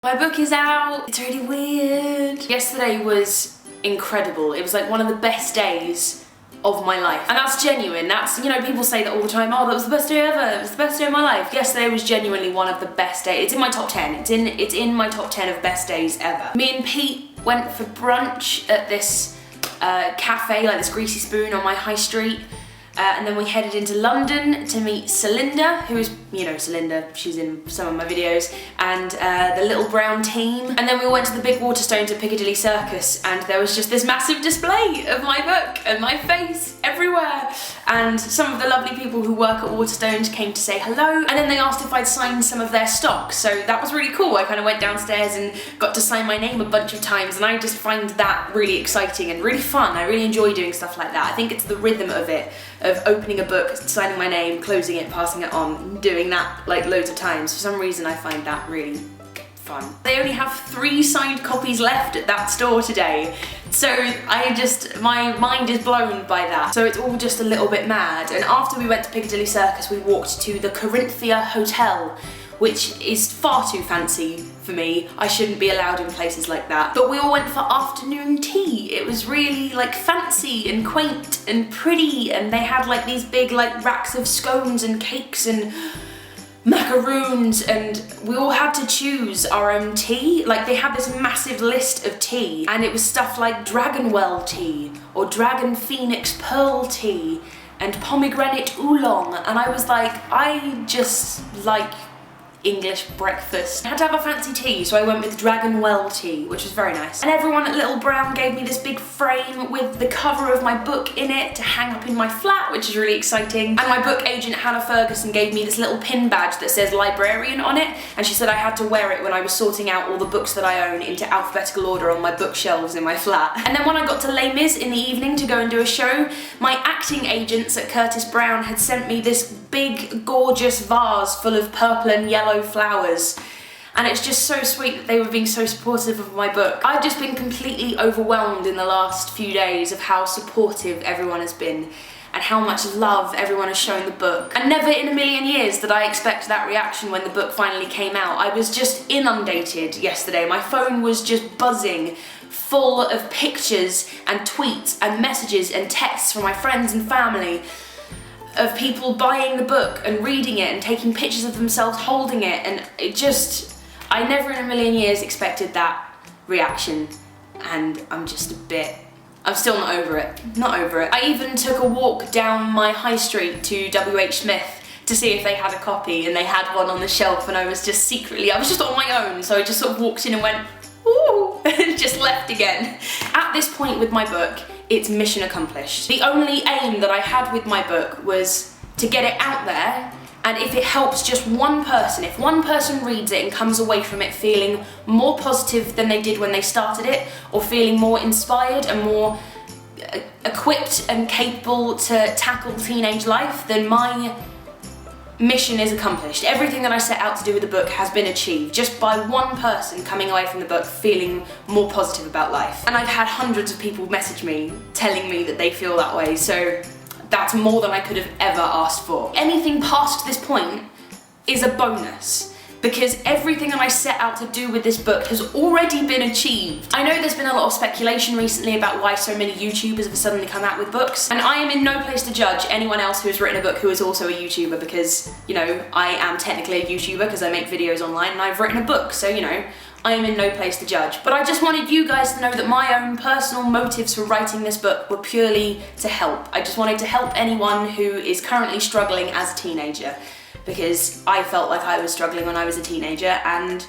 My book is out. It's really weird. Yesterday was incredible. It was like one of the best days of my life. And that's genuine. That's, you know, people say that all the time, oh, that was the best day ever. It was the best day of my life. Yesterday was genuinely one of the best days. It's in my top 10. It's in my top 10 of best days ever. Me and Pete went for brunch at this cafe, like this Greasy Spoon on my high street. And then we headed into London to meet Celinda, who is, you know, Celinda, she's in some of my videos, and the Little Brown Team. And then we went to the big Waterstones at Piccadilly Circus, and there was just this massive display of my book and my face everywhere. And some of the lovely people who work at Waterstones came to say hello, and then they asked if I'd signed some of their stock, so that was really cool. I kind of went downstairs and got to sign my name a bunch of times, and I just find that really exciting and really fun. I really enjoy doing stuff like that. I think it's the rhythm of it, of opening a book, signing my name, closing it, passing it on, doing that like loads of times. For some reason I find that really fun. They only have 3 signed copies left at that store today, so my mind is blown by that. So it's all just a little bit mad. And after we went to Piccadilly Circus, we walked to the Corinthia Hotel, which is far too fancy for me. I shouldn't be allowed in places like that. But we all went for afternoon tea. It was really like fancy and quaint and pretty, and they had like these big like racks of scones and cakes and macaroons, and we all had to choose our own tea. Like, they had this massive list of tea, and it was stuff like Dragonwell tea or Dragon Phoenix Pearl tea and pomegranate oolong, and I was like, I just like English breakfast. I had to have a fancy tea, so I went with Dragonwell tea, which was very nice. And everyone at Little Brown gave me this big frame with the cover of my book in it to hang up in my flat, which is really exciting. And my book agent, Hannah Ferguson, gave me this little pin badge that says librarian on it, and she said I had to wear it when I was sorting out all the books that I own into alphabetical order on my bookshelves in my flat. And then when I got to Les Mis in the evening to go and do a show, my acting agents at Curtis Brown had sent me this big, gorgeous vase full of purple and yellow flowers, and it's just so sweet that they were being so supportive of my book. I've just been completely overwhelmed in the last few days of how supportive everyone has been and how much love everyone has shown the book. And never in a million years did I expect that reaction when the book finally came out. I was just inundated yesterday. My phone was just buzzing, full of pictures and tweets and messages and texts from my friends and family of people buying the book and reading it and taking pictures of themselves holding it, and it just, I never in a million years expected that reaction, and I'm still not over it. Not over it. I even took a walk down my high street to WH Smith to see if they had a copy, and they had one on the shelf, and I was just on my own, so I just sort of walked in and went, ooh, and just left again. At this point with my book, it's mission accomplished. The only aim that I had with my book was to get it out there, and if it helps just one person, if one person reads it and comes away from it feeling more positive than they did when they started it, or feeling more inspired and more equipped and capable to tackle teenage life, then my mission is accomplished. Everything that I set out to do with the book has been achieved just by one person coming away from the book feeling more positive about life. And I've had hundreds of people message me telling me that they feel that way, so that's more than I could have ever asked for. Anything past this point is a bonus, because everything that I set out to do with this book has already been achieved. I know there's been a lot of speculation recently about why so many YouTubers have suddenly come out with books, and I am in no place to judge anyone else who has written a book who is also a YouTuber, because, you know, I am technically a YouTuber because I make videos online and I've written a book, so, you know, I am in no place to judge. But I just wanted you guys to know that my own personal motives for writing this book were purely to help. I just wanted to help anyone who is currently struggling as a teenager, because I felt like I was struggling when I was a teenager, and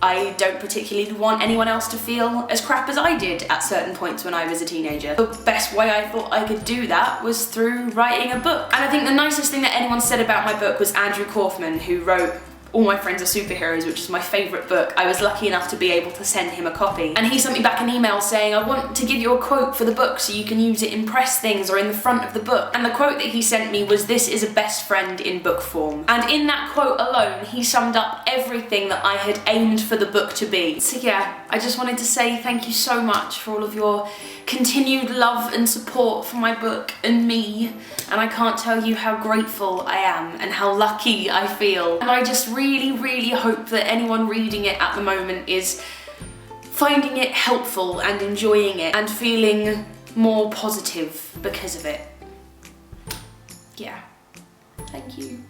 I don't particularly want anyone else to feel as crap as I did at certain points when I was a teenager. The best way I thought I could do that was through writing a book. And I think the nicest thing that anyone said about my book was Andrew Kaufman, who wrote All My Friends Are Superheroes, which is my favourite book. I was lucky enough to be able to send him a copy. And he sent me back an email saying, I want to give you a quote for the book so you can use it in press things or in the front of the book. And the quote that he sent me was, "This is a best friend in book form." And in that quote alone, he summed up everything that I had aimed for the book to be. So yeah, I just wanted to say thank you so much for all of your continued love and support for my book and me, and I can't tell you how grateful I am and how lucky I feel. And I just really, really hope that anyone reading it at the moment is finding it helpful and enjoying it and feeling more positive because of it. Yeah. Thank you.